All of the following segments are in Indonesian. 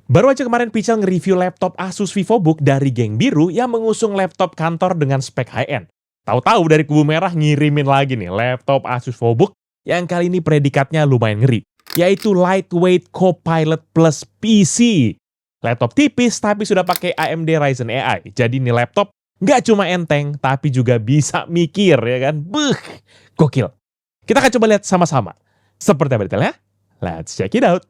Baru aja kemarin Pichel nge-review laptop Asus VivoBook dari geng biru yang mengusung laptop kantor dengan spek high-end. Tahu-tahu dari kubu merah ngirimin lagi nih laptop Asus VivoBook yang kali ini predikatnya lumayan ngeri, yaitu Lightweight Copilot Plus PC. Laptop tipis tapi sudah pakai AMD Ryzen AI, jadi nih laptop nggak cuma enteng tapi juga bisa mikir ya kan. Gokil. Kita akan coba lihat sama-sama. Seperti apa detailnya? Let's check it out.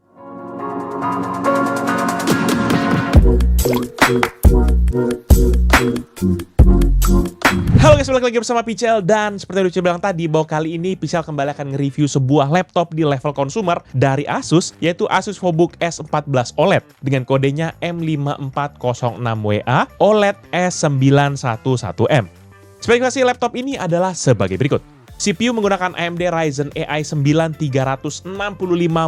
Halo guys, balik lagi bersama Pichel, dan seperti yang udah bilang tadi bahwa kali ini Pichel kembali akan nge-review sebuah laptop di level konsumer dari Asus, yaitu Asus VivoBook S14 OLED dengan kodenya M5406WA OLED S911M. Spesifikasi laptop ini adalah sebagai berikut. CPU menggunakan AMD Ryzen AI 9365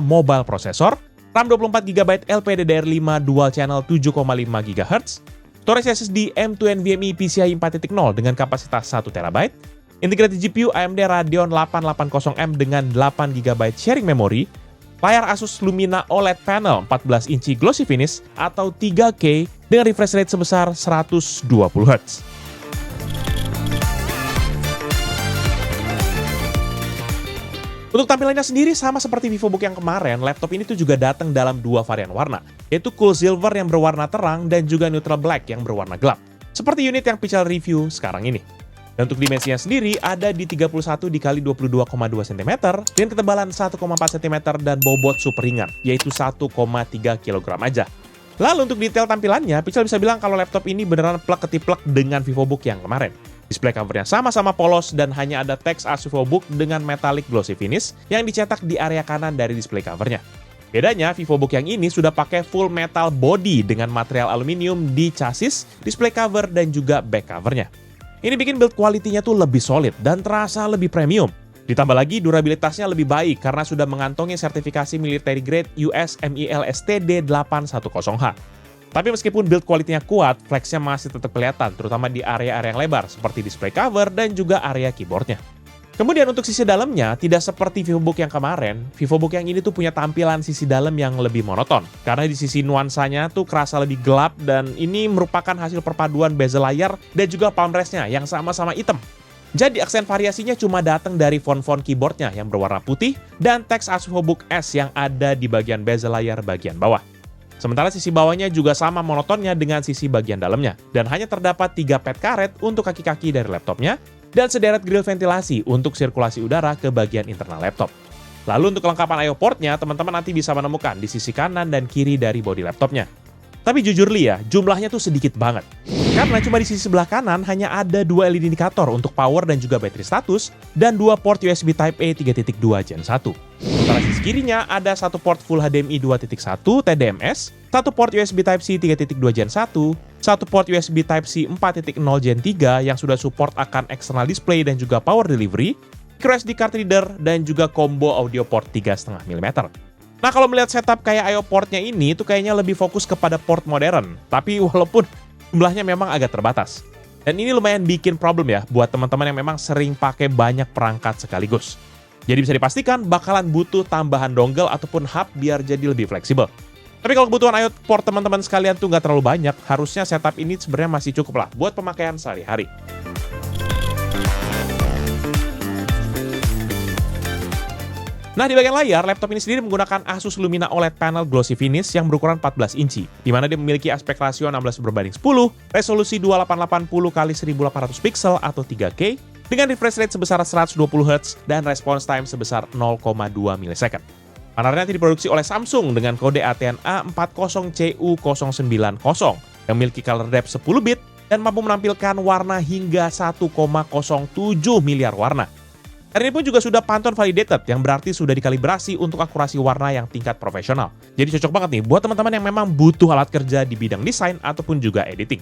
mobile processor, RAM 24GB LPDDR5 dual channel 7,5 GHz, storage SSD M2 NVMe PCIe 4.0 dengan kapasitas 1TB, integrated GPU AMD Radeon 880M dengan 8GB sharing memory, layar Asus Lumina OLED panel 14 inci glossy finish atau 3K dengan refresh rate sebesar 120Hz. Untuk tampilannya sendiri sama seperti VivoBook yang kemarin, laptop ini tuh juga datang dalam dua varian warna, yaitu Cool Silver yang berwarna terang dan juga Neutral Black yang berwarna gelap. Seperti unit yang Pichel review sekarang ini. Dan untuk dimensinya sendiri ada di 31 x 22,2 cm dengan ketebalan 1,4 cm dan bobot super ringan, yaitu 1,3 kg aja. Lalu untuk detail tampilannya, Pichel bisa bilang kalau laptop ini beneran plek-ketiplek dengan VivoBook yang kemarin. Display covernya sama-sama polos dan hanya ada teks Asus VivoBook dengan metallic glossy finish yang dicetak di area kanan dari display covernya. Bedanya, VivoBook yang ini sudah pakai full metal body dengan material aluminium di chassis, display cover, dan juga back covernya. Ini bikin build quality-nya tuh lebih solid dan terasa lebih premium. Ditambah lagi durabilitasnya lebih baik karena sudah mengantongi sertifikasi military grade US MIL STD 810H. Tapi meskipun build quality-nya kuat, flexnya masih tetap kelihatan, terutama di area-area yang lebar, seperti display cover dan juga area keyboardnya. Kemudian untuk sisi dalamnya, tidak seperti VivoBook yang kemarin, VivoBook yang ini tuh punya tampilan sisi dalam yang lebih monoton. Karena di sisi nuansanya tuh kerasa lebih gelap, dan ini merupakan hasil perpaduan bezel layar dan juga palm rest-nya yang sama-sama hitam. Jadi aksen variasinya cuma datang dari font-font keyboardnya yang berwarna putih dan teks Asus VivoBook S yang ada di bagian bezel layar bagian bawah. Sementara sisi bawahnya juga sama monotonnya dengan sisi bagian dalamnya, dan hanya terdapat 3 pad karet untuk kaki-kaki dari laptopnya, dan sederet grill ventilasi untuk sirkulasi udara ke bagian internal laptop. Lalu untuk kelengkapan I/O portnya, teman-teman nanti bisa menemukan di sisi kanan dan kiri dari bodi laptopnya. Tapi jujur li ya, jumlahnya tuh sedikit banget. Karena cuma di sisi sebelah kanan hanya ada 2 LED indikator untuk power dan juga battery status, dan 2 port USB Type-A 3.2 Gen 1. Sementara sisi kirinya ada 1 port Full HDMI 2.1 TDMS, 1 port USB Type-C 3.2 Gen 1, 1 port USB Type-C 4.0 Gen 3 yang sudah support akan external display dan juga power delivery, microSD card reader, dan juga combo audio port 3,5 mm. Nah, kalau melihat setup kayak I/O portnya ini tuh kayaknya lebih fokus kepada port modern, tapi walaupun jumlahnya memang agak terbatas. Dan ini lumayan bikin problem ya buat teman-teman yang memang sering pakai banyak perangkat sekaligus. Jadi bisa dipastikan bakalan butuh tambahan dongle ataupun hub biar jadi lebih fleksibel. Tapi kalau kebutuhan I/O port teman-teman sekalian tuh nggak terlalu banyak, harusnya setup ini sebenarnya masih cukup lah buat pemakaian sehari-hari. Nah, di bagian layar, laptop ini sendiri menggunakan Asus Lumina OLED panel glossy finish yang berukuran 14 inci, di mana dia memiliki aspek rasio 16:10, resolusi 2880x1800 pixel atau 3K, dengan refresh rate sebesar 120Hz dan response time sebesar 0,2 ms. Panelnya nanti diproduksi oleh Samsung dengan kode ATEN A40CU090 yang memiliki color depth 10 bit dan mampu menampilkan warna hingga 1,07 miliar warna. Hari ini pun juga sudah Pantone validated, yang berarti sudah dikalibrasi untuk akurasi warna yang tingkat profesional. Jadi cocok banget nih buat teman-teman yang memang butuh alat kerja di bidang desain ataupun juga editing.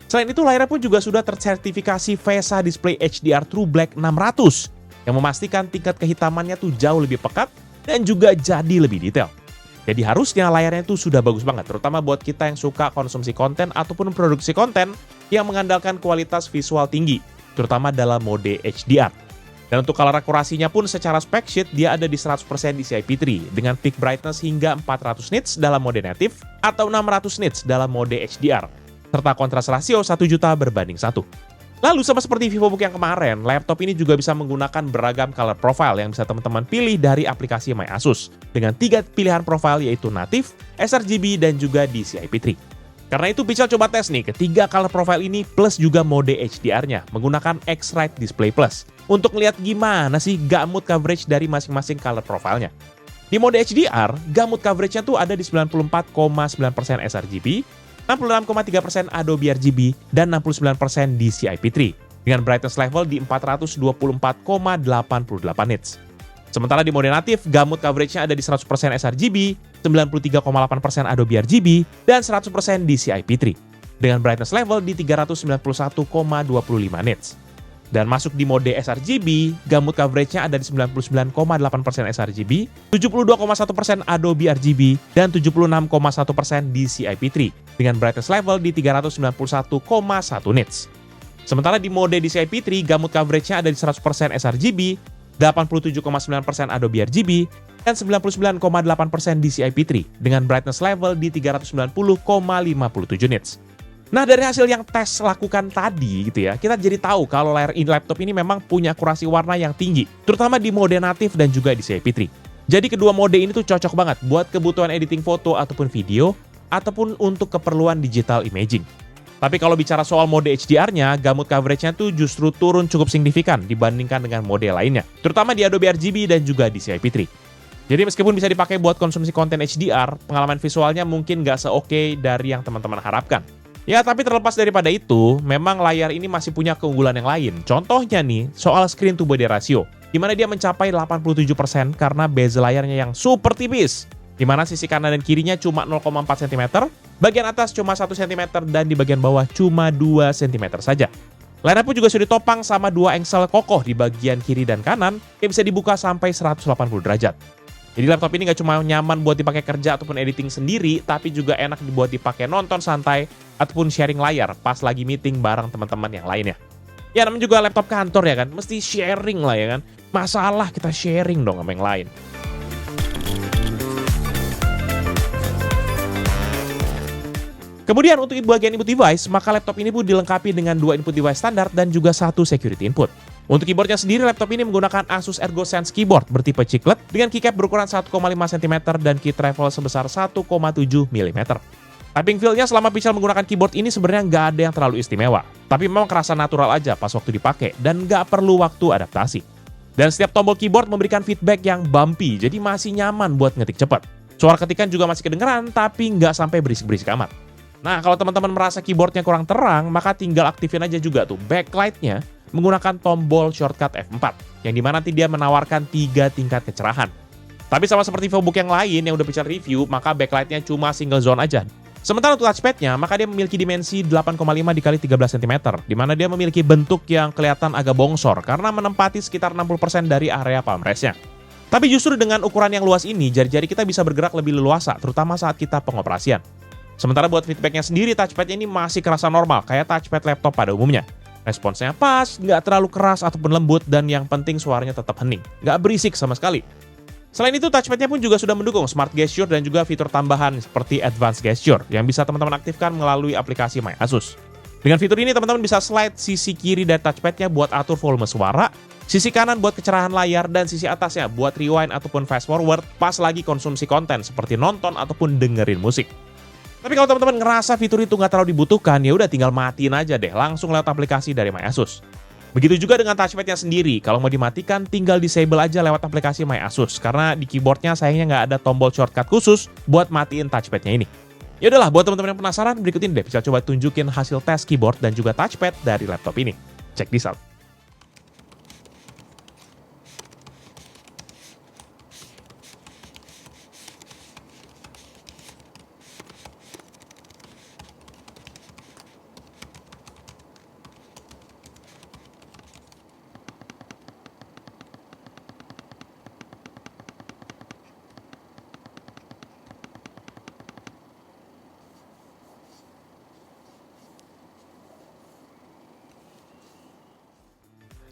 Selain itu, layarnya pun juga sudah tersertifikasi VESA Display HDR True Black 600, yang memastikan tingkat kehitamannya tuh jauh lebih pekat dan juga jadi lebih detail. Jadi harusnya layarnya itu sudah bagus banget, terutama buat kita yang suka konsumsi konten ataupun produksi konten yang mengandalkan kualitas visual tinggi, terutama dalam mode HDR. Dan untuk color akurasinya pun secara spec sheet dia ada di 100% DCI-P3 dengan peak brightness hingga 400 nits dalam mode native atau 600 nits dalam mode HDR, serta kontras rasio 1 juta berbanding 1. Lalu sama seperti VivoBook yang kemarin, laptop ini juga bisa menggunakan beragam color profile yang bisa teman-teman pilih dari aplikasi My Asus dengan 3 pilihan profile yaitu native, sRGB, dan juga DCI-P3. Karena itu Pical coba tes nih ketiga color profile ini plus juga mode HDR-nya menggunakan X-Rite Display Plus untuk ngeliat gimana sih gamut coverage dari masing-masing color profile-nya. Di mode HDR, gamut coverage-nya tuh ada di 94,9% sRGB, 66,3% Adobe RGB, dan 69% DCI-P3 dengan brightness level di 424,88 nits. Sementara di mode natif, gamut coverage-nya ada di 100% sRGB, 93,8% Adobe RGB, dan 100% DCI-P3 dengan brightness level di 391,25 nits. Dan masuk di mode sRGB, gamut coverage-nya ada di 99,8% sRGB, 72,1% Adobe RGB, dan 76,1% DCI-P3 dengan brightness level di 391,1 nits. Sementara di mode DCI-P3, gamut coverage-nya ada di 100% sRGB, 87,9% Adobe RGB, dan 99,8% DCI-P3 dengan brightness level di 390,57 nits. Nah, dari hasil yang tes lakukan tadi gitu ya, kita jadi tahu kalau layar laptop ini memang punya akurasi warna yang tinggi, terutama di mode natif dan juga DCI-P3. Jadi kedua mode ini tuh cocok banget buat kebutuhan editing foto ataupun video, ataupun untuk keperluan digital imaging. Tapi kalau bicara soal mode HDR-nya, gamut coverage-nya tuh justru turun cukup signifikan dibandingkan dengan mode lainnya, terutama di Adobe RGB dan juga DCI-P3. Jadi meskipun bisa dipakai buat konsumsi konten HDR, pengalaman visualnya mungkin nggak se-oke dari yang teman-teman harapkan. Ya, tapi terlepas daripada itu, memang layar ini masih punya keunggulan yang lain. Contohnya nih, soal screen to body ratio, di mana dia mencapai 87% karena bezel layarnya yang super tipis, di mana sisi kanan dan kirinya cuma 0,4 cm, bagian atas cuma 1 cm, dan di bagian bawah cuma 2 cm saja. Layarnya pun juga sudah ditopang sama 2 engsel kokoh di bagian kiri dan kanan yang bisa dibuka sampai 180 derajat. Jadi laptop ini nggak cuma nyaman buat dipakai kerja ataupun editing sendiri, tapi juga enak dibuat dipakai nonton santai ataupun sharing layar pas lagi meeting bareng teman-teman yang lainnya. Ya namanya juga laptop kantor ya kan, mesti sharing lah ya kan. Masalah kita sharing dong sama yang lain. Kemudian untuk bagian input device, maka laptop ini pun dilengkapi dengan 2 input device standar dan juga 1 security input. Untuk keyboardnya sendiri, laptop ini menggunakan Asus ErgoSense Keyboard bertipe chiclet dengan keycap berukuran 1,5 cm dan key travel sebesar 1,7 mm. Typing feel-nya selama Pical menggunakan keyboard ini sebenarnya nggak ada yang terlalu istimewa, tapi memang kerasa natural aja pas waktu dipakai dan nggak perlu waktu adaptasi. Dan setiap tombol keyboard memberikan feedback yang bumpy, jadi masih nyaman buat ngetik cepat. Suara ketikan juga masih kedengeran, tapi nggak sampai berisik-berisik amat. Nah, kalau teman-teman merasa keyboardnya kurang terang, maka tinggal aktifin aja juga tuh backlight-nya menggunakan tombol shortcut F4, yang dimana nanti dia menawarkan 3 tingkat kecerahan. Tapi sama seperti VivoBook yang lain yang udah Pical review, maka backlight-nya cuma single zone aja. Sementara untuk touchpad-nya, maka dia memiliki dimensi 8,5 x 13 cm, di mana dia memiliki bentuk yang kelihatan agak bongsor karena menempati sekitar 60% dari area palm rest-nya. Tapi justru dengan ukuran yang luas ini, jari-jari kita bisa bergerak lebih leluasa, terutama saat kita pengoperasian. Sementara buat feedbacknya sendiri, touchpad-nya ini masih kerasa normal, kayak touchpad laptop pada umumnya. Responsnya pas, nggak terlalu keras ataupun lembut, dan yang penting suaranya tetap hening, nggak berisik sama sekali. Selain itu, touchpad-nya pun juga sudah mendukung Smart Gesture dan juga fitur tambahan seperti Advanced Gesture yang bisa teman-teman aktifkan melalui aplikasi My Asus. Dengan fitur ini, teman-teman bisa slide sisi kiri dari touchpad-nya buat atur volume suara, sisi kanan buat kecerahan layar, dan sisi atasnya buat rewind ataupun fast forward pas lagi konsumsi konten seperti nonton ataupun dengerin musik. Tapi kalau teman-teman ngerasa fitur itu nggak terlalu dibutuhkan, ya udah tinggal matiin aja deh, langsung lewat aplikasi dari My Asus. Begitu juga dengan touchpad-nya sendiri, kalau mau dimatikan tinggal disable aja lewat aplikasi My Asus, karena di keyboardnya sayangnya nggak ada tombol shortcut khusus buat matiin touchpad-nya ini. Ya udahlah, buat teman-teman yang penasaran, berikut ini deh bisa coba tunjukin hasil tes keyboard dan juga touchpad dari laptop ini. Check this out.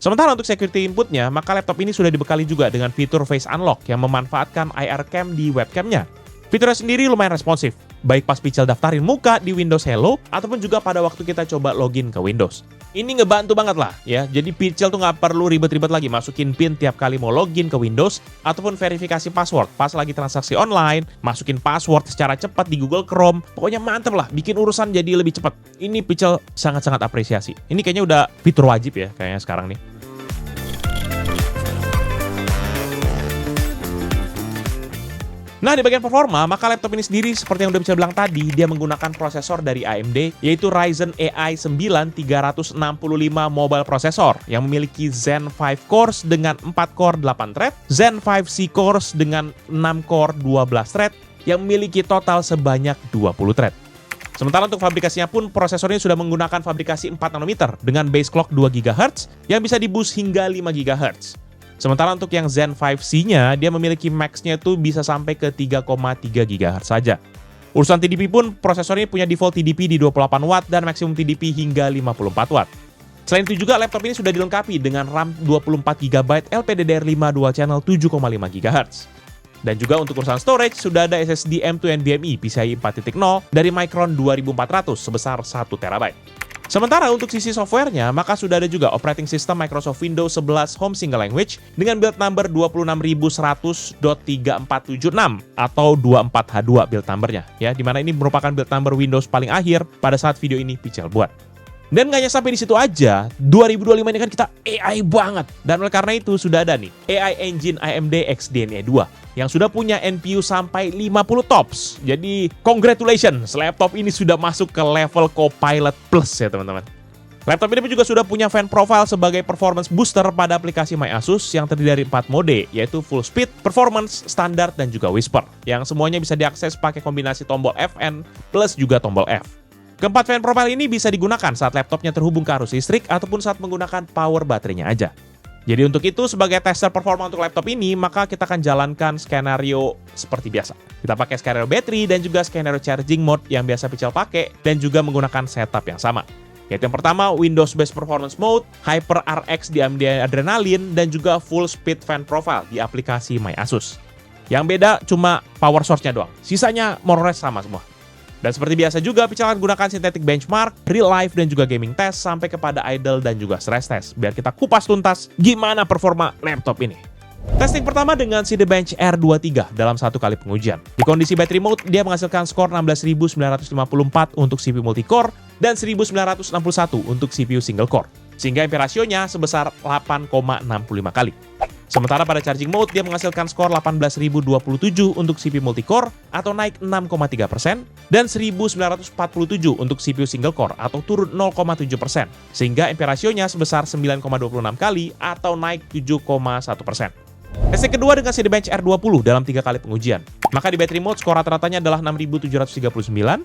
Sementara untuk security inputnya, maka laptop ini sudah dibekali juga dengan fitur Face Unlock yang memanfaatkan IR Cam di webcamnya. Fiturnya sendiri lumayan responsif, baik pas Pichel daftarin muka di Windows Hello, ataupun juga pada waktu kita coba login ke Windows. Ini ngebantu banget lah ya, jadi Pichel tuh nggak perlu ribet-ribet lagi masukin PIN tiap kali mau login ke Windows, ataupun verifikasi password pas lagi transaksi online, masukin password secara cepat di Google Chrome, pokoknya mantep lah, bikin urusan jadi lebih cepat. Ini Pichel sangat-sangat apresiasi. Ini kayaknya udah fitur wajib ya kayaknya sekarang nih. Nah, di bagian performa, maka laptop ini sendiri seperti yang udah bisa bilang tadi, dia menggunakan prosesor dari AMD, yaitu Ryzen AI 9 365 Mobile Processor, yang memiliki Zen 5 cores dengan 4 core 8 thread, Zen 5 C cores dengan 6 core 12 thread, yang memiliki total sebanyak 20 thread. Sementara untuk fabrikasinya pun, prosesornya sudah menggunakan fabrikasi 4 nanometer dengan base clock 2 GHz, yang bisa di-boost hingga 5 GHz. Sementara untuk yang Zen 5C-nya, dia memiliki max-nya tuh bisa sampai ke 3,3 GHz saja. Urusan TDP pun, prosesor ini punya default TDP di 28 Watt dan maksimum TDP hingga 54 Watt. Selain itu juga, laptop ini sudah dilengkapi dengan RAM 24 GB LPDDR5 Dual Channel 7,5 GHz. Dan juga untuk urusan storage, sudah ada SSD M2 NVMe PCIe 4.0 dari Micron 2400 sebesar 1 TB. Sementara untuk sisi softwarenya, maka sudah ada juga operating system Microsoft Windows 11 Home Single Language dengan build number 26100.3476 atau 24H2 build numbernya, ya, dimana ini merupakan build number Windows paling akhir pada saat video ini Pichel buat. Dan nggak hanya sampai di situ aja, 2025 ini kan kita AI banget. Dan oleh karena itu sudah ada nih AI Engine AMD XDNA 2 yang sudah punya NPU sampai 50 TOPS. Jadi congratulations, laptop ini sudah masuk ke level Copilot Plus ya teman-teman. Laptop ini juga sudah punya fan profile sebagai performance booster pada aplikasi MyAsus yang terdiri dari 4 mode, yaitu Full Speed, Performance, Standard, dan juga Whisper. Yang semuanya bisa diakses pakai kombinasi tombol Fn plus juga tombol F. Keempat fan profile ini bisa digunakan saat laptopnya terhubung ke arus listrik ataupun saat menggunakan power baterainya aja. Jadi untuk itu, sebagai tester performa untuk laptop ini, maka kita akan jalankan skenario seperti biasa. Kita pakai skenario battery dan juga skenario charging mode yang biasa Pichel pakai dan juga menggunakan setup yang sama. Yaitu yang pertama, Windows Based Performance Mode, Hyper RX di AMD Adrenalin, dan juga Full Speed Fan Profile di aplikasi MyAsus. Yang beda cuma power source-nya doang, sisanya more or less sama semua. Dan seperti biasa juga, Pichel akan gunakan synthetic benchmark, real life, dan juga gaming test sampai kepada idle dan juga stress test. Biar kita kupas tuntas gimana performa laptop ini. Testing pertama dengan Cinebench R23 dalam satu kali pengujian. Di kondisi battery mode, dia menghasilkan skor 16.954 untuk CPU multicore dan 1.961 untuk CPU single core. Sehingga MP rasionya sebesar 8,65 kali. Sementara pada charging mode, dia menghasilkan skor 18.027 untuk CPU multicore atau naik 6,3%, dan 1.947 untuk CPU single core atau turun 0,7%, sehingga MP rasionya sebesar 9,26 kali atau naik 7,1%. Testing kedua dengan Cinebench R20 dalam 3 kali pengujian. Maka di battery mode skor rata-ratanya adalah 6.739,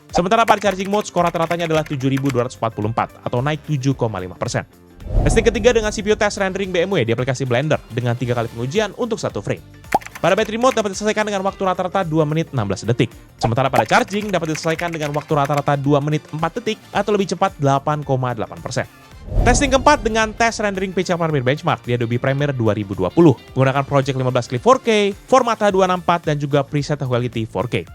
sementara pada charging mode skor rata-ratanya adalah 7.244 atau naik 7,5%. Testing ketiga dengan CPU test rendering BMW di aplikasi Blender dengan 3 kali pengujian untuk 1 frame. Pada battery mode dapat diselesaikan dengan waktu rata-rata 2 menit 16 detik. Sementara pada charging dapat diselesaikan dengan waktu rata-rata 2 menit 4 detik atau lebih cepat 8,8%. Testing keempat dengan tes rendering Pichel Premiere Benchmark di Adobe Premiere 2020 menggunakan Project 15 Clip 4K, Format H264, dan juga preset Quality 4K.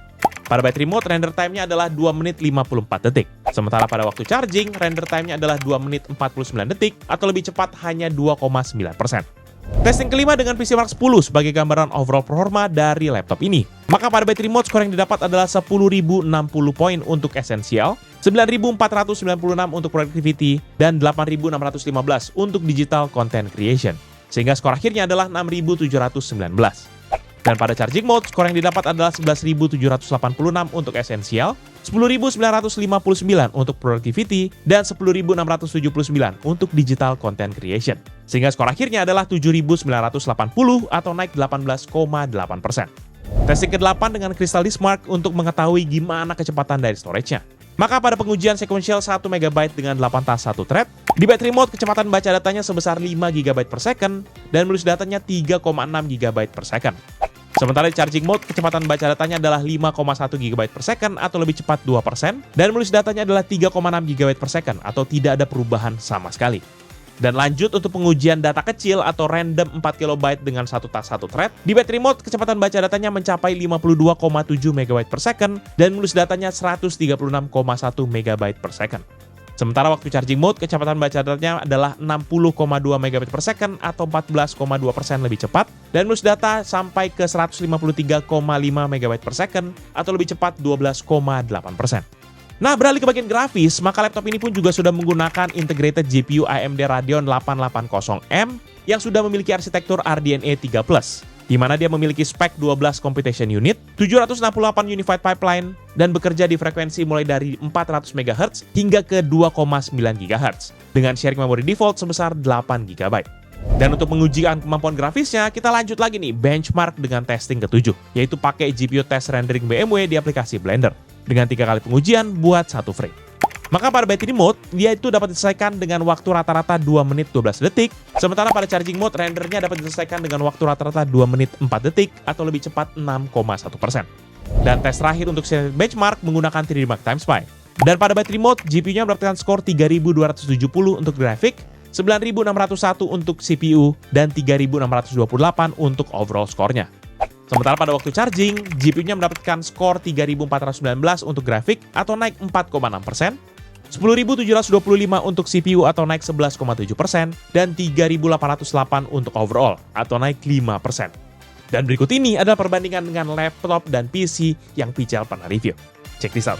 Pada battery mode, render time-nya adalah 2 menit 54 detik. Sementara pada waktu charging, render time-nya adalah 2 menit 49 detik atau lebih cepat hanya 2,9%. Testing kelima dengan PCMark 10 sebagai gambaran overall performa dari laptop ini. Maka pada battery mode, skor yang didapat adalah 10.060 poin untuk Essential, 9.496 untuk Productivity, dan 8.615 untuk Digital Content Creation. Sehingga skor akhirnya adalah 6.719. Dan pada charging mode, skor yang didapat adalah 11.786 untuk Essential, 10.959 untuk Productivity, dan 10.679 untuk Digital Content Creation. Sehingga skor akhirnya adalah 7.980 atau naik 18,8%. Testing ke-8 dengan Crystal Disk Mark untuk mengetahui gimana kecepatan dari storage-nya. Maka pada pengujian sequential 1 MB dengan 8 tas 1 thread, di battery mode kecepatan baca datanya sebesar 5 GB per second dan menulis datanya 3,6 GB per second. Sementara di charging mode, kecepatan baca datanya adalah 5,1 GB per second atau lebih cepat 2%, dan menulis datanya adalah 3,6 GB per second atau tidak ada perubahan sama sekali. Dan lanjut untuk pengujian data kecil atau random 4 KB dengan satu tas satu thread. Di battery mode, kecepatan baca datanya mencapai 52,7 MB per second dan menulis datanya 136,1 MB per second. Sementara waktu charging mode, kecepatan baca datanya adalah 60,2 MB per second atau 14,2% lebih cepat dan menulis data sampai ke 153,5 MB per second atau lebih cepat 12,8%. Nah, beralih ke bagian grafis, maka laptop ini pun juga sudah menggunakan integrated GPU AMD Radeon 880M yang sudah memiliki arsitektur RDNA 3+, di mana dia memiliki spek 12 computation unit, 768 unified pipeline, dan bekerja di frekuensi mulai dari 400 MHz hingga ke 2,9 GHz, dengan sharing memory default sebesar 8 GB. Dan untuk mengujikan kemampuan grafisnya, kita lanjut lagi nih benchmark dengan testing ke-7, yaitu pakai GPU test rendering BMW di aplikasi Blender, dengan 3 kali pengujian buat 1 frame. Maka pada battery mode, dia itu dapat diselesaikan dengan waktu rata-rata 2 menit 12 detik, sementara pada charging mode, rendernya dapat diselesaikan dengan waktu rata-rata 2 menit 4 detik atau lebih cepat 6,1%. Dan tes terakhir untuk benchmark menggunakan 3D Mark Time Spy. Dan pada battery mode, GPU-nya mendapatkan skor 3270 untuk grafik, 9601 untuk CPU, dan 3628 untuk overall skornya. Sementara pada waktu charging, GPU-nya mendapatkan skor 3419 untuk grafik atau naik 4,6%, 10.725 untuk CPU atau naik 11,7%, dan 3.808 untuk overall atau naik 5%. Dan berikut ini adalah perbandingan dengan laptop dan PC yang Pichel pernah review. Check this out.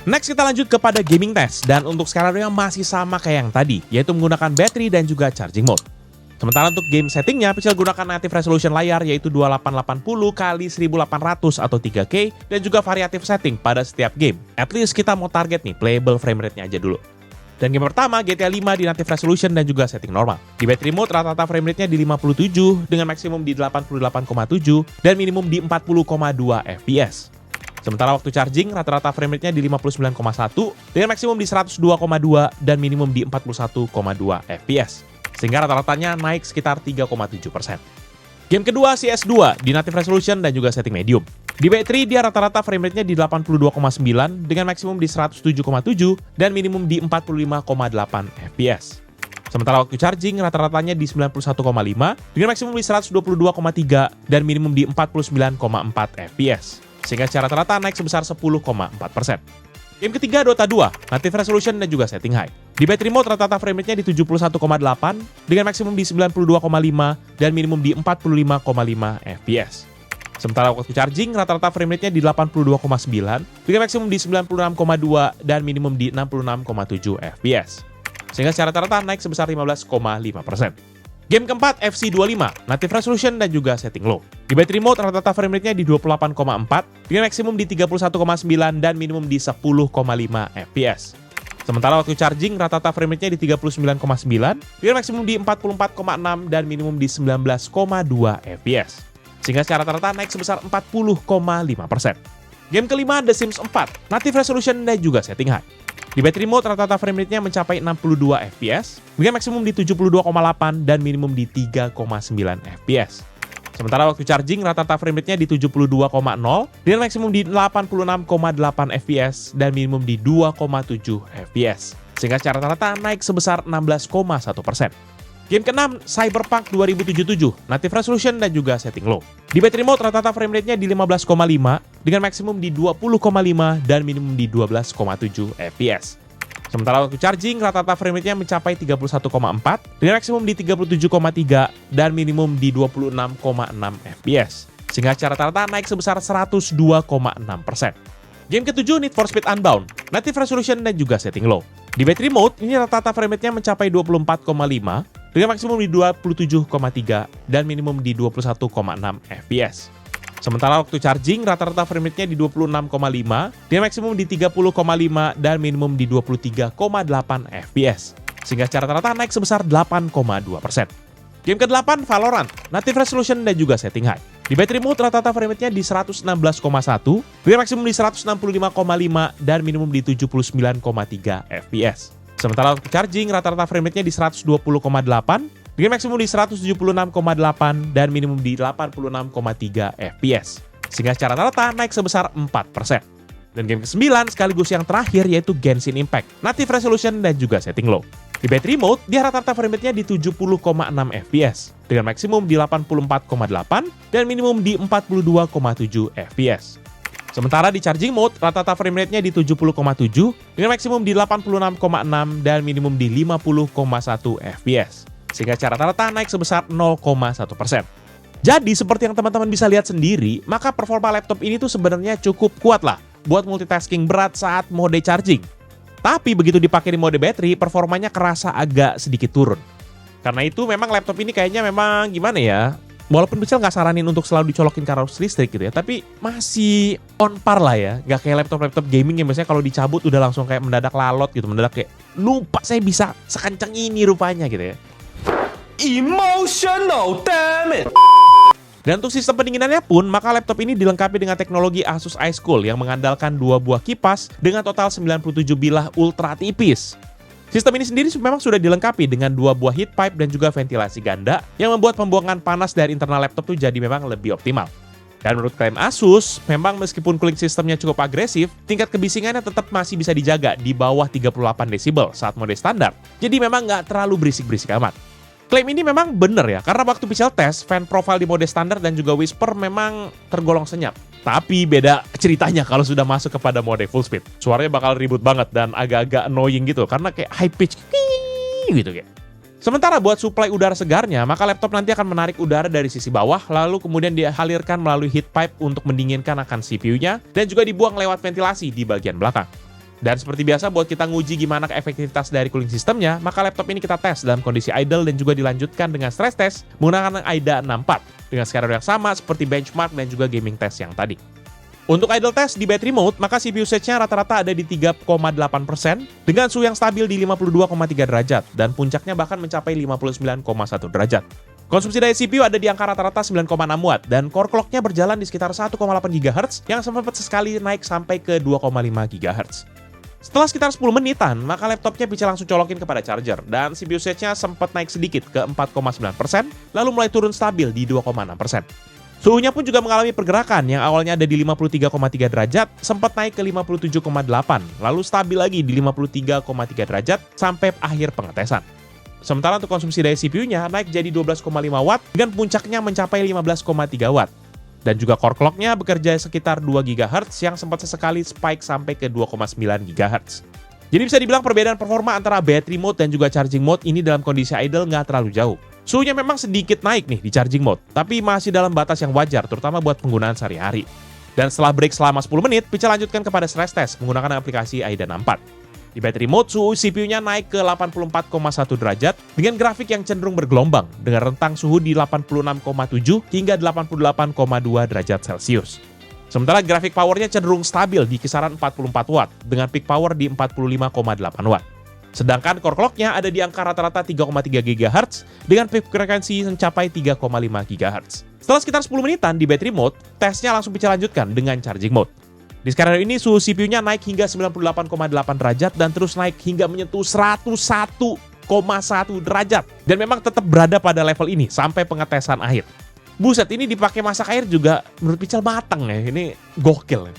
Next kita lanjut kepada gaming test, dan untuk skenario yang masih sama kayak yang tadi, yaitu menggunakan battery dan juga charging mode. Sementara untuk game settingnya, Pichel gunakan native resolution layar yaitu 2880x1800 atau 3K, dan juga variatif setting pada setiap game. At least kita mau target nih playable frame rate-nya aja dulu. Dan game pertama, GTA 5 di native resolution dan juga setting normal. Di battery mode, rata-rata frame rate-nya di 57 dengan maksimum di 88,7 dan minimum di 40,2 fps. Sementara waktu charging, rata-rata frame rate-nya di 59,1 dengan maksimum di 102,2 dan minimum di 41,2 fps. Sehingga rata-ratanya naik sekitar 3,7%. Game kedua, CS2 di native resolution dan juga setting medium. Di battery, dia rata-rata frame rate-nya di 82,9 dengan maksimum di 107,7 dan minimum di 45,8 fps. Sementara waktu charging, rata-ratanya di 91,5 dengan maksimum di 122,3 dan minimum di 49,4 fps. Sehingga secara rata-rata naik sebesar 10,4%. Game ketiga, Dota 2, native resolution dan juga setting high. Di battery mode, rata-rata frame rate-nya di 71,8 dengan maksimum di 92,5 dan minimum di 45,5 fps. Sementara waktu charging, rata-rata frame rate-nya di 82,9 dengan maksimum di 96,2 dan minimum di 66,7 fps. Sehingga secara rata-rata naik sebesar 15,5%. Game keempat, FC25, native resolution dan juga setting low. Di battery mode, rata-rata frame rate-nya di 28,4 dengan maksimum di 31,9 dan minimum di 10,5 fps. Sementara waktu charging, rata-rata frame rate-nya di 39,9 dengan maksimum di 44,6 dan minimum di 19,2 fps. Sehingga secara rata-rata naik sebesar 40,5%. Game kelima, The Sims 4, native resolution dan juga setting high. Di battery mode, rata-rata frame rate-nya mencapai 62 fps dengan maksimum di 72,8 dan minimum di 3,9 fps. Sementara waktu charging, rata-rata frame rate-nya di 72,0 dengan maksimum di 86,8 fps dan minimum di 2,7 fps. Sehingga secara rata-rata naik sebesar 16,1%. Game ke-6, Cyberpunk 2077, native resolution dan juga setting low. Di battery mode, rata-rata frame rate-nya di 15,5 dengan maksimum di 20,5 dan minimum di 12,7 fps. Sementara waktu charging, rata-rata frame rate-nya mencapai 31,4 dengan maksimum di 37,3 dan minimum di 26,6 fps. Sehingga secara rata-rata naik sebesar 102,6%. Game ke-7, Need for Speed Unbound, native resolution dan juga setting low. Di battery mode, ini rata-rata frame rate-nya mencapai 24,5 dengan maksimum di 27,3 dan minimum di 21,6 fps. Sementara waktu charging rata-rata frame rate-nya di 26,5, dan maksimum di 30,5 dan minimum di 23,8 fps. Sehingga secara rata-rata naik sebesar 8,2%. Game ke-8 Valorant, native resolution dan juga setting high. Di battery mode rata-rata frame rate-nya di 116,1, dengan maksimum di 165,5 dan minimum di 79,3 fps. Sementara waktu charging rata-rata frame rate-nya di 120,8, dengan maksimum di 176,8 dan minimum di 86,3 fps. Sehingga secara rata-rata naik sebesar 4%. Dan game ke-9 sekaligus yang terakhir yaitu Genshin Impact, native resolution dan juga setting low. Di battery mode, dia rata-rata frame rate-nya di 70,6 fps, dengan maksimum di 84,8 dan minimum di 42,7 fps. Sementara di charging mode, rata-rata frame rate-nya di 70,7, dengan maksimum di 86,6 dan minimum di 50,1 fps. Sehingga secara rata-rata naik sebesar 0,1%. Jadi seperti yang teman-teman bisa lihat sendiri, maka performa laptop ini tuh sebenarnya cukup kuat lah buat multitasking berat saat mode charging. Tapi begitu dipakai di mode battery, performanya kerasa agak sedikit turun. Karena itu memang laptop ini kayaknya memang gimana ya, walaupun Pichel nggak saranin untuk selalu dicolokin ke arus listrik gitu ya, tapi masih on par lah ya. Nggak kayak laptop-laptop gaming yang biasanya kalau dicabut udah langsung kayak mendadak lalot gitu, mendadak kayak lupa saya bisa sekencang ini rupanya gitu ya. Emotional, damn it! Dan untuk sistem pendinginannya pun, maka laptop ini dilengkapi dengan teknologi Asus iCool yang mengandalkan 2 buah kipas dengan total 97 bilah ultra tipis. Sistem ini sendiri memang sudah dilengkapi dengan 2 buah heat pipe dan juga ventilasi ganda yang membuat pembuangan panas dari internal laptop tuh jadi memang lebih optimal. Dan menurut klaim Asus, memang meskipun cooling sistemnya cukup agresif, tingkat kebisingannya tetap masih bisa dijaga di bawah 38 desibel saat mode standar. Jadi memang nggak terlalu berisik-berisik amat. Klaim ini memang bener ya, karena waktu Pichel tes, fan profile di mode standar dan juga whisper memang tergolong senyap. Tapi beda ceritanya kalau sudah masuk kepada mode full speed. Suaranya bakal ribut banget dan agak-agak annoying gitu, karena kayak high pitch gitu kayak. Sementara buat suplai udara segarnya, maka laptop nanti akan menarik udara dari sisi bawah, lalu kemudian dialirkan melalui heat pipe untuk mendinginkan akan CPU-nya, dan juga dibuang lewat ventilasi di bagian belakang. Dan seperti biasa buat kita nguji gimana efektivitas dari cooling sistemnya, maka laptop ini kita tes dalam kondisi idle dan juga dilanjutkan dengan stress test menggunakan AIDA 64 dengan skenario yang sama seperti benchmark dan juga gaming test yang tadi. Untuk idle test di battery mode, maka CPU usage-nya rata-rata ada di 3,8% dengan suhu yang stabil di 52,3 derajat dan puncaknya bahkan mencapai 59,1 derajat. Konsumsi daya CPU ada di angka rata-rata 9,6 watt dan core clock-nya berjalan di sekitar 1,8 GHz yang sempat sekali naik sampai ke 2,5 GHz. Setelah sekitar 10 menitan, maka laptopnya bisa langsung colokin kepada charger dan CPU usage-nya sempat naik sedikit ke 4,9%, lalu mulai turun stabil di 2,6%. Suhunya pun juga mengalami pergerakan yang awalnya ada di 53,3 derajat, sempat naik ke 57,8, lalu stabil lagi di 53,3 derajat sampai akhir pengetesan. Sementara untuk konsumsi daya CPU-nya naik jadi 12,5 watt dengan puncaknya mencapai 15,3 watt. Dan juga core clock-nya bekerja sekitar 2 GHz yang sempat sesekali spike sampai ke 2,9 GHz. Jadi bisa dibilang perbedaan performa antara battery mode dan juga charging mode ini dalam kondisi idle nggak terlalu jauh. Suhunya memang sedikit naik nih di charging mode, tapi masih dalam batas yang wajar terutama buat penggunaan sehari-hari. Dan setelah break selama 10 menit, bisa lanjutkan kepada stress test menggunakan aplikasi AIDA 64. Di battery mode, suhu CPU-nya naik ke 84,1 derajat dengan grafik yang cenderung bergelombang dengan rentang suhu di 86,7 hingga 88,2 derajat Celcius. Sementara grafik powernya cenderung stabil di kisaran 44 watt dengan peak power di 45,8 watt. Sedangkan core clock-nya ada di angka rata-rata 3,3 GHz dengan peak frekuensi mencapai 3,5 GHz. Setelah sekitar 10 menitan di battery mode, tesnya langsung bisa lanjutkan dengan charging mode. Di skenario ini suhu CPU-nya naik hingga 98,8 derajat dan terus naik hingga menyentuh 101,1 derajat. Dan memang tetap berada pada level ini sampai pengetesan akhir. Buset, ini dipakai masak air juga menurut Pichel matang ya, ini gokil.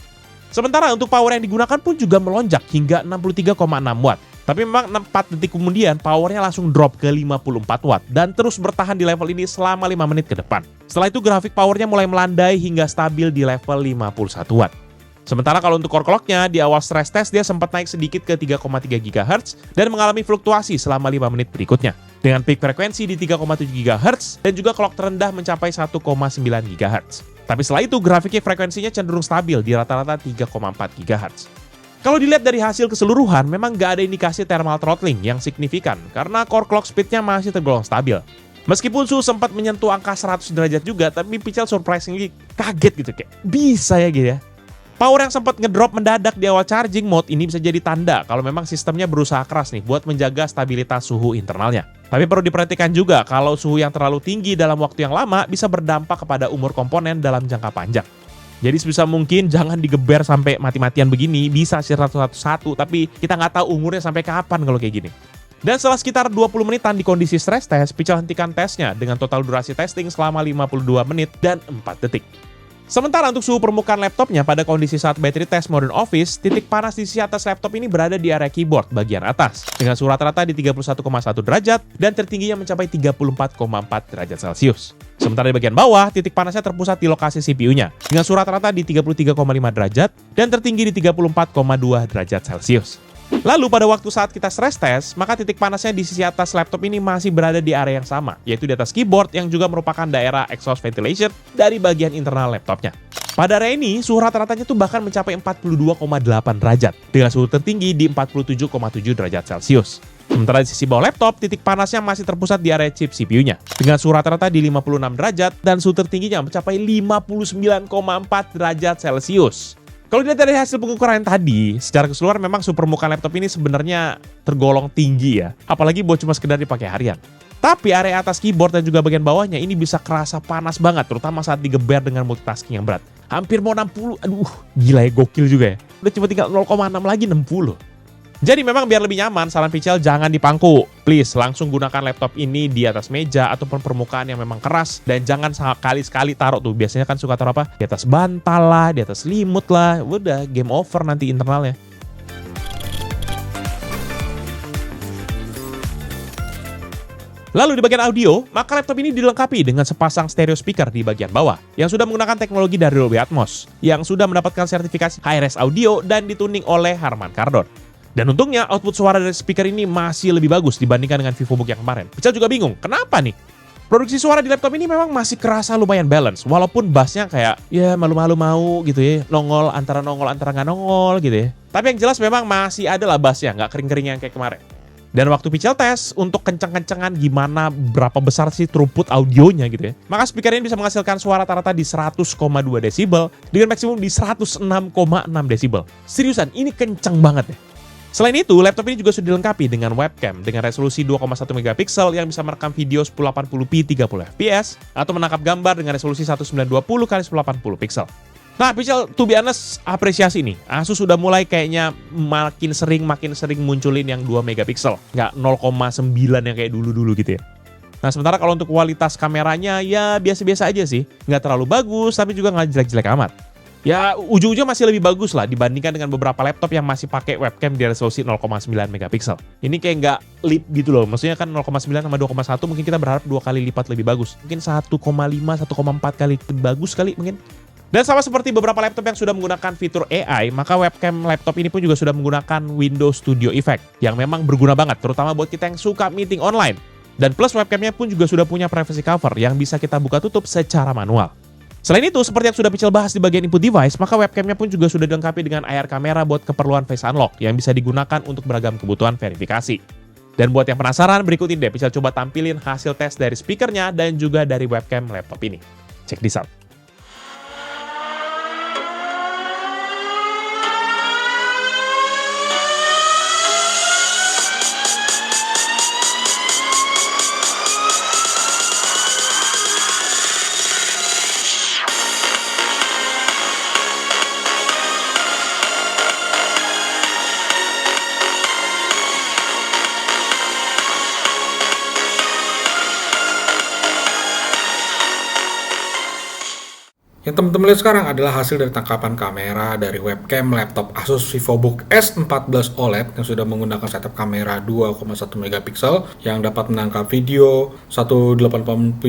Sementara untuk power yang digunakan pun juga melonjak hingga 63,6 watt. Tapi memang 4 detik kemudian powernya langsung drop ke 54 watt dan terus bertahan di level ini selama 5 menit ke depan. Setelah itu grafik powernya mulai melandai hingga stabil di level 51 watt. Sementara kalau untuk core clock-nya, di awal stress test dia sempat naik sedikit ke 3,3 GHz dan mengalami fluktuasi selama 5 menit berikutnya. Dengan peak frekuensi di 3,7 GHz dan juga clock terendah mencapai 1,9 GHz. Tapi setelah itu grafiknya frekuensinya cenderung stabil di rata-rata 3,4 GHz. Kalau dilihat dari hasil keseluruhan, memang nggak ada indikasi thermal throttling yang signifikan karena core clock speed-nya masih tergolong stabil. Meskipun suhu sempat menyentuh angka 100 derajat juga, tapi Pichel surprisingly kaget gitu, kayak bisa ya gitu ya. Power yang sempat ngedrop mendadak di awal charging mode ini bisa jadi tanda kalau memang sistemnya berusaha keras nih buat menjaga stabilitas suhu internalnya. Tapi perlu diperhatikan juga kalau suhu yang terlalu tinggi dalam waktu yang lama bisa berdampak kepada umur komponen dalam jangka panjang. Jadi sebisa mungkin jangan digeber sampai mati-matian begini, bisa sih satu-satu, tapi kita nggak tahu umurnya sampai kapan kalau kayak gini. Dan setelah sekitar 20 menitan di kondisi stress test, Pichel hentikan tesnya dengan total durasi testing selama 52 menit dan 4 detik. Sementara untuk suhu permukaan laptopnya pada kondisi saat battery test mode office, titik panas di sisi atas laptop ini berada di area keyboard bagian atas, dengan suhu rata-rata di 31,1 derajat dan tertingginya mencapai 34,4 derajat Celcius. Sementara di bagian bawah, titik panasnya terpusat di lokasi CPU-nya, dengan suhu rata-rata di 33,5 derajat dan tertinggi di 34,2 derajat Celcius. Lalu pada waktu saat kita stress test, maka titik panasnya di sisi atas laptop ini masih berada di area yang sama, yaitu di atas keyboard yang juga merupakan daerah exhaust ventilation dari bagian internal laptopnya. Pada area ini, suhu rata-ratanya tuh bahkan mencapai 42,8 derajat, dengan suhu tertinggi di 47,7 derajat Celcius. Sementara di sisi bawah laptop, titik panasnya masih terpusat di area chip CPU-nya, dengan suhu rata-rata di 56 derajat dan suhu tertingginya mencapai 59,4 derajat Celcius. Kalau dilihat dari hasil pengukuran tadi, secara keseluruhan memang suhu permukaan laptop ini sebenarnya tergolong tinggi ya, apalagi buat cuma sekedar dipakai harian. Tapi area atas keyboard dan juga bagian bawahnya ini bisa kerasa panas banget, terutama saat digeber dengan multitasking yang berat. Hampir mau 60, aduh gila ya, gokil juga ya. Udah cuma tinggal 0,6 lagi 60. Jadi memang biar lebih nyaman, saran Pichel jangan dipangku. Please, langsung gunakan laptop ini di atas meja ataupun permukaan yang memang keras. Dan jangan sekali-sekali taruh tuh, biasanya kan suka taruh apa? Di atas bantal lah, di atas selimut lah. Udah, game over nanti internalnya. Lalu di bagian audio, maka laptop ini dilengkapi dengan sepasang stereo speaker di bagian bawah yang sudah menggunakan teknologi dari Dolby Atmos, yang sudah mendapatkan sertifikasi Hi-Res Audio dan dituning oleh Harman Kardon. Dan untungnya output suara dari speaker ini masih lebih bagus dibandingkan dengan VivoBook yang kemarin. Pichel juga bingung, kenapa nih? Produksi suara di laptop ini memang masih kerasa lumayan balance, walaupun bassnya kayak ya malu-malu mau gitu ya, nongol antara nggak nongol gitu ya. Tapi yang jelas memang masih ada lah bassnya, nggak kering-kering yang kayak kemarin. Dan waktu Pichel tes untuk kencang-kencangan gimana, berapa besar sih throughput audionya gitu ya, maka speaker ini bisa menghasilkan suara rata-rata di 100,2 desibel dengan maksimum di 106,6 desibel. Seriusan, ini kencang banget ya. Selain itu, laptop ini juga sudah dilengkapi dengan webcam dengan resolusi 2,1 megapiksel yang bisa merekam video 1080p 30 fps atau menangkap gambar dengan resolusi 1920 x 1080 piksel. Nah, Pichel, to be honest, apresiasi nih. Asus sudah mulai kayaknya makin sering munculin yang 2 megapiksel, nggak 0,9 yang kayak dulu-dulu gitu ya. Nah, sementara kalau untuk kualitas kameranya ya biasa-biasa aja sih. Nggak terlalu bagus, tapi juga nggak jelek-jelek amat. Ya, ujung-ujungnya masih lebih bagus lah dibandingkan dengan beberapa laptop yang masih pakai webcam di resolusi 0,9 megapiksel. Ini kayak nggak lip gitu loh. Maksudnya kan 0,9 sama 2,1 mungkin kita berharap 2 kali lipat lebih bagus. Mungkin 1,5, 1,4 kali lebih bagus kali mungkin. Dan sama seperti beberapa laptop yang sudah menggunakan fitur AI, maka webcam laptop ini pun juga sudah menggunakan Windows Studio Effect yang memang berguna banget, terutama buat kita yang suka meeting online. Dan plus webcamnya pun juga sudah punya privacy cover yang bisa kita buka tutup secara manual. Selain itu, seperti yang sudah Pichel bahas di bagian input device, maka webcamnya pun juga sudah dilengkapi dengan IR kamera buat keperluan face unlock yang bisa digunakan untuk beragam kebutuhan verifikasi. Dan buat yang penasaran, berikut ini deh Pichel coba tampilin hasil tes dari speakernya dan juga dari webcam laptop ini. Check this out. Yang teman-teman lihat sekarang adalah hasil dari tangkapan kamera dari webcam laptop Asus VivoBook S14 OLED yang sudah menggunakan setup kamera 2,1 megapiksel yang dapat menangkap video 1080p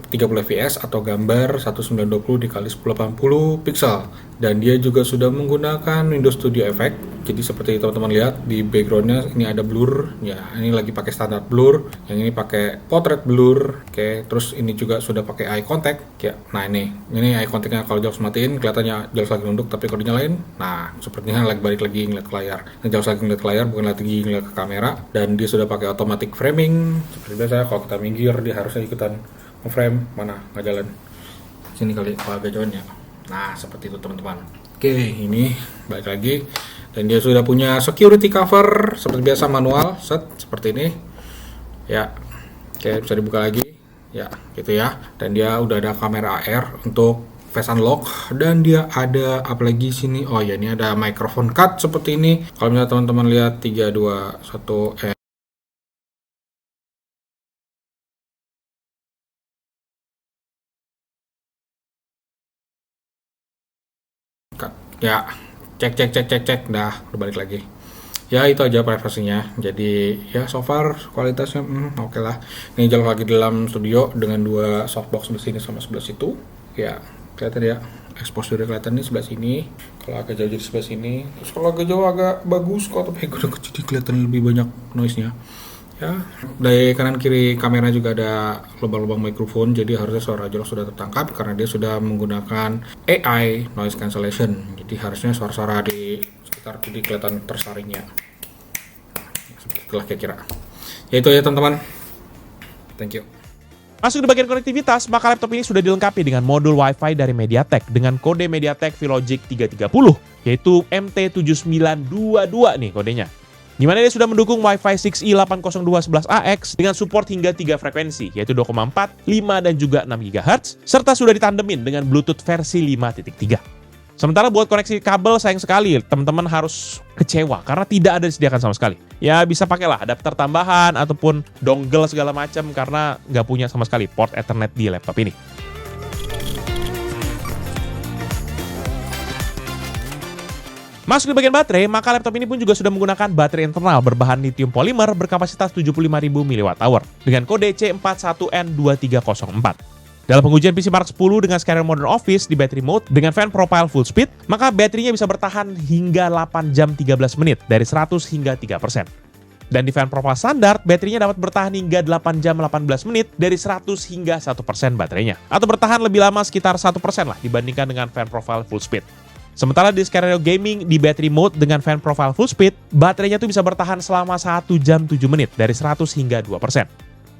30 fps atau gambar 1920 x 1080 piksel. Dan dia juga sudah menggunakan Windows Studio Effect. Jadi seperti teman-teman lihat di backgroundnya ini ada blur. Ya, ini lagi pakai standar blur. Yang ini pakai portrait blur. Oke, terus ini juga sudah pakai eye contact. Ya, nah ini eye contact otomatiknya kalau JAWS matiin kelihatannya JAWS lagi nunduk, tapi kalau dinyalain, nah sepertinya lagi balik lagi ngeliat ke layar. Nah, JAWS lagi ngeliat ke layar, bukan lagi ngeliat ke kamera, dan dia sudah pakai automatic framing. Seperti biasa kalau kita minggir dia harusnya ikutan frame, mana nggak jalan. Sini kali kalau agak jauhnya. Nah seperti itu teman-teman. Oke, ini balik lagi, dan dia sudah punya security cover seperti biasa manual, seperti ini. Ya, oke, bisa dibuka lagi. Ya, gitu ya. Dan dia udah ada kamera AR untuk face unlock, dan dia ada apa lagi sini? Oh ya, ini ada microphone cut seperti ini. Kalau misalnya teman-teman lihat 3 2 1 cut. Ya, cek. Udah balik lagi. Ya itu aja privasinya. Jadi ya so far kualitasnya oke lah. Ini jalan lagi dalam studio dengan dua softbox sebelah sini sama sebelah situ. Ya kelihatan ya, exposure kelihatan nih sebelah sini. Kalau agak jauh jadi sebelah sini. Terus kalau agak jauh agak bagus kok, tapi jadi kelihatan lebih banyak noise-nya. Ya, dari kanan kiri kamera juga ada lubang-lubang mikrofon, jadi harusnya suara jelas sudah tertangkap karena dia sudah menggunakan AI noise cancellation. Jadi harusnya suara-suara di sekitar jadi kelihatan tersaringnya. Seperti itulah kira-kira. Ya itu ya teman-teman. Thank you. Masuk di bagian konektivitas, maka laptop ini sudah dilengkapi dengan modul Wi-Fi dari MediaTek dengan kode MediaTek V-Logic 330, yaitu MT7922 nih kodenya. Di mana dia sudah mendukung Wi-Fi 6E 802.11ax dengan support hingga 3 frekuensi, yaitu 2,4, 5, dan juga 6 GHz, serta sudah ditandemin dengan Bluetooth versi 5.3. Sementara buat koneksi kabel, sayang sekali teman-teman harus kecewa karena tidak ada disediakan sama sekali. Ya bisa pakailah adapter tambahan ataupun dongle segala macam karena nggak punya sama sekali port Ethernet di laptop ini. Masuk di bagian baterai, maka laptop ini pun juga sudah menggunakan baterai internal berbahan lithium polymer berkapasitas 75.000 mAh dengan kode C41N2304. Dalam pengujian PC Mark 10 dengan scanner Modern Office di battery mode dengan fan profile full speed, maka baterainya bisa bertahan hingga 8 jam 13 menit dari 100 hingga 3%. Dan di fan profile standar, baterainya dapat bertahan hingga 8 jam 18 menit dari 100 hingga 1% baterainya. Atau bertahan lebih lama sekitar 1% lah dibandingkan dengan fan profile full speed. Sementara di skenario gaming di battery mode dengan fan profile full speed, baterainya tuh bisa bertahan selama 1 jam 7 menit dari 100 hingga 2%.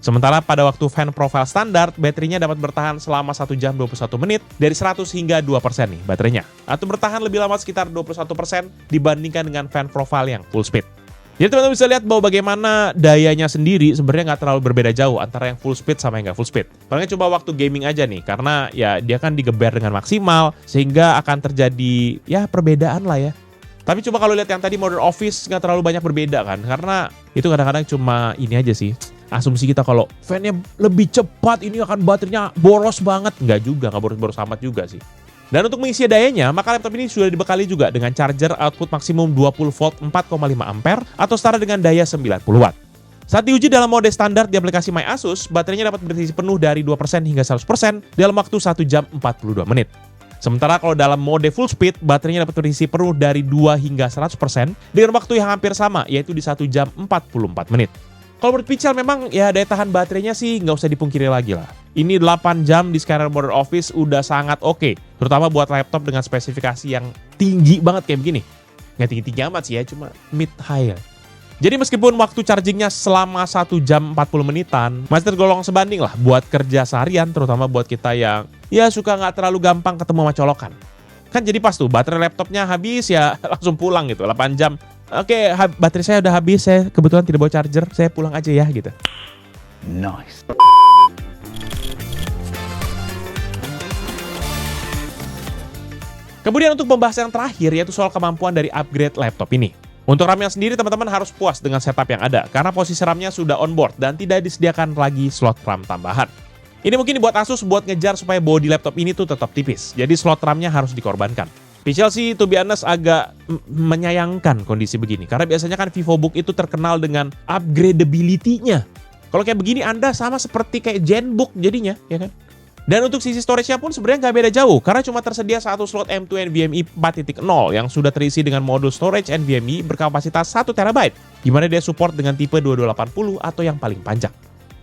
Sementara pada waktu fan profile standar, baterainya dapat bertahan selama 1 jam 21 menit dari 100 hingga 2% nih baterainya. Atau bertahan lebih lama sekitar 21% dibandingkan dengan fan profile yang full speed. Jadi teman-teman bisa lihat bahwa bagaimana dayanya sendiri sebenarnya nggak terlalu berbeda jauh antara yang full speed sama yang nggak full speed. Paling coba waktu gaming aja nih, karena ya dia kan digeber dengan maksimal, sehingga akan terjadi ya perbedaan lah ya. Tapi coba kalau lihat yang tadi Modern Office nggak terlalu banyak berbeda kan, karena itu kadang-kadang cuma ini aja sih. Asumsi kita kalau fan-nya lebih cepat ini akan baterainya boros banget. Nggak juga, nggak boros-boros amat juga sih. Dan untuk mengisi dayanya, maka laptop ini sudah dibekali juga dengan charger output maksimum 20 volt 4,5 ampere atau setara dengan daya 90 watt. Saat diuji dalam mode standar di aplikasi My Asus, baterainya dapat berisi penuh dari 2% hingga 100% dalam waktu 1 jam 42 menit. Sementara kalau dalam mode full speed, baterainya dapat berisi penuh dari 2 hingga 100% dengan waktu yang hampir sama, yaitu di 1 jam 44 menit. Kalau menurut Pichel memang ya daya tahan baterainya sih nggak usah dipungkiri lagi lah. Ini 8 jam di scanner Modern Office udah sangat oke. Terutama buat laptop dengan spesifikasi yang tinggi banget kayak begini. Nggak tinggi-tinggi amat sih ya, cuma mid-high ya. Jadi meskipun waktu chargingnya selama 1 jam 40 menitan, masih tergolong sebanding lah buat kerja seharian, terutama buat kita yang ya suka nggak terlalu gampang ketemu sama colokan. Kan jadi pas tuh baterai laptopnya habis ya langsung pulang gitu, 8 jam. Oke, baterai saya udah habis, saya kebetulan tidak bawa charger, saya pulang aja ya gitu. Nice. Kemudian untuk pembahasan yang terakhir yaitu soal kemampuan dari upgrade laptop ini. Untuk RAM-nya sendiri teman-teman harus puas dengan setup yang ada karena posisi RAM-nya sudah onboard dan tidak disediakan lagi slot RAM tambahan. Ini mungkin dibuat Asus buat ngejar supaya bodi laptop ini tuh tetap tipis, jadi slot RAM-nya harus dikorbankan. Pichel sih to be honest agak menyayangkan kondisi begini karena biasanya kan VivoBook itu terkenal dengan upgradability-nya. Kalau kayak begini Anda sama seperti kayak Zenbook jadinya, ya kan? Dan untuk sisi storage-nya pun sebenarnya nggak beda jauh karena cuma tersedia satu slot M2 NVMe 4.0 yang sudah terisi dengan modul storage NVMe berkapasitas 1 TB, di mana dia support dengan tipe 2280 atau yang paling panjang.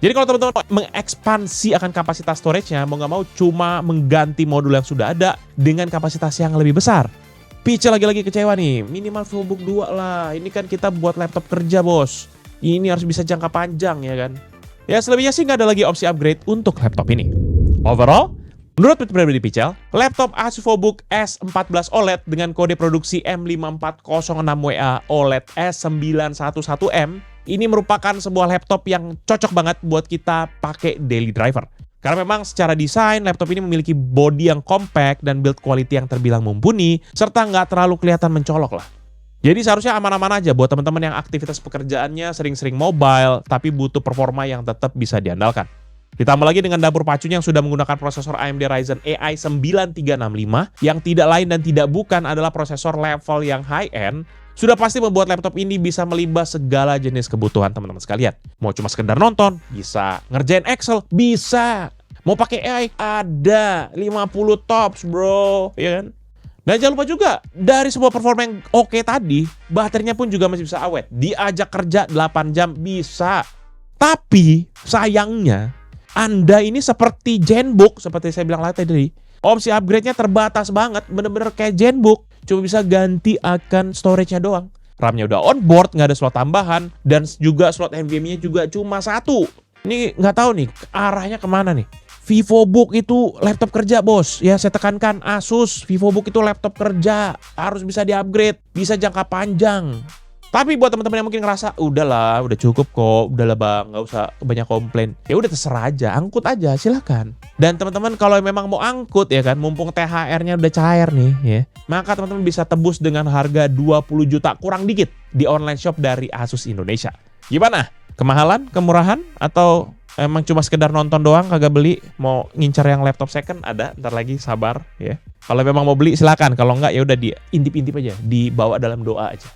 Jadi kalau teman-teman mengekspansi akan kapasitas storage-nya, mau nggak mau cuma mengganti modul yang sudah ada dengan kapasitas yang lebih besar. Pichel lagi-lagi kecewa nih, minimal VivoBook 2 lah. Ini kan kita buat laptop kerja, bos. Ini harus bisa jangka panjang, ya kan? Ya, selebihnya sih nggak ada lagi opsi upgrade untuk laptop ini. Overall, menurut pribadi Pichel, laptop Asus VivoBook S14 OLED dengan kode produksi M5406WA OLED S911M ini merupakan sebuah laptop yang cocok banget buat kita pakai daily driver. Karena memang secara desain, laptop ini memiliki body yang compact dan build quality yang terbilang mumpuni, serta nggak terlalu kelihatan mencolok lah. Jadi seharusnya aman-aman aja buat teman-teman yang aktivitas pekerjaannya sering-sering mobile, tapi butuh performa yang tetap bisa diandalkan. Ditambah lagi dengan dapur pacunya yang sudah menggunakan prosesor AMD Ryzen AI 9365 yang tidak lain dan tidak bukan adalah prosesor level yang high-end, sudah pasti membuat laptop ini bisa melibas segala jenis kebutuhan teman-teman sekalian. Mau cuma sekedar nonton, bisa. Ngerjain Excel, bisa. Mau pakai AI, ada. 50 tops, bro. Ya kan? Dan jangan lupa juga, dari sebuah performa yang oke tadi, baterainya pun juga masih bisa awet. Diajak kerja 8 jam, bisa. Tapi, sayangnya, Anda ini seperti Genbook, seperti saya bilang tadi. Opsi upgrade-nya terbatas banget, bener-bener kayak Genbook. Cuma bisa ganti akan storage-nya doang. RAM-nya udah on board, nggak ada slot tambahan, dan juga slot NVMe-nya juga cuma 1. Ini nggak tahu nih, arahnya kemana nih. VivoBook itu laptop kerja, bos. Ya, saya tekankan, Asus VivoBook itu laptop kerja. Harus bisa di-upgrade, bisa jangka panjang. Tapi buat teman-teman yang mungkin ngerasa, udahlah, udah cukup kok, udahlah bang, nggak usah banyak komplain. Ya udah terserah aja, angkut aja, silahkan. Dan teman-teman kalau memang mau angkut ya kan, mumpung THR-nya udah cair nih ya, maka teman-teman bisa tebus dengan harga 20 juta kurang dikit di online shop dari Asus Indonesia. Gimana? Kemahalan, kemurahan, atau emang cuma sekedar nonton doang kagak beli? Mau ngincar yang laptop second ada, ntar lagi sabar ya. Kalau memang mau beli silakan, kalau enggak ya udah diintip-intip aja, dibawa dalam doa aja.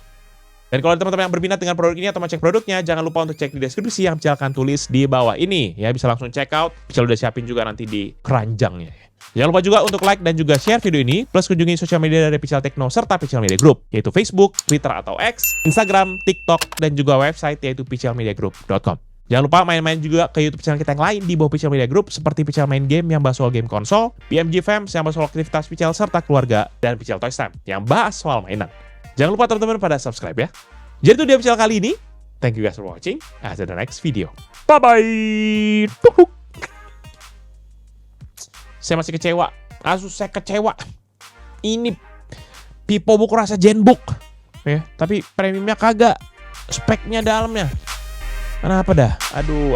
Dan kalau teman-teman yang berminat dengan produk ini atau mau cek produknya, jangan lupa untuk cek di deskripsi yang Pichel akan tulis di bawah ini. Ya, bisa langsung check out. Pichel udah siapin juga nanti di keranjangnya. Jangan lupa juga untuk like dan juga share video ini, plus kunjungi sosial media dari Pichel Techno serta Pichel Media Group, yaitu Facebook, Twitter atau X, Instagram, TikTok, dan juga website yaitu pichelmediagroup.com. Jangan lupa main-main juga ke YouTube channel kita yang lain di bawah Pichel Media Group, seperti Pichel Main Game yang bahas soal game konsol, PMG Fams yang bahas soal aktivitas Pichel serta keluarga, dan Pichel Toys Time yang bahas soal mainan. Jangan lupa teman-teman pada subscribe ya. Jadi itu dia Pichel kali ini. Thank you guys for watching. See you the next video. Bye-bye. Saya masih kecewa. Asus saya kecewa. Ini VivoBook rasa Genbook. Ya, tapi premiumnya kagak. Speknya dalamnya. Kenapa dah? Aduh.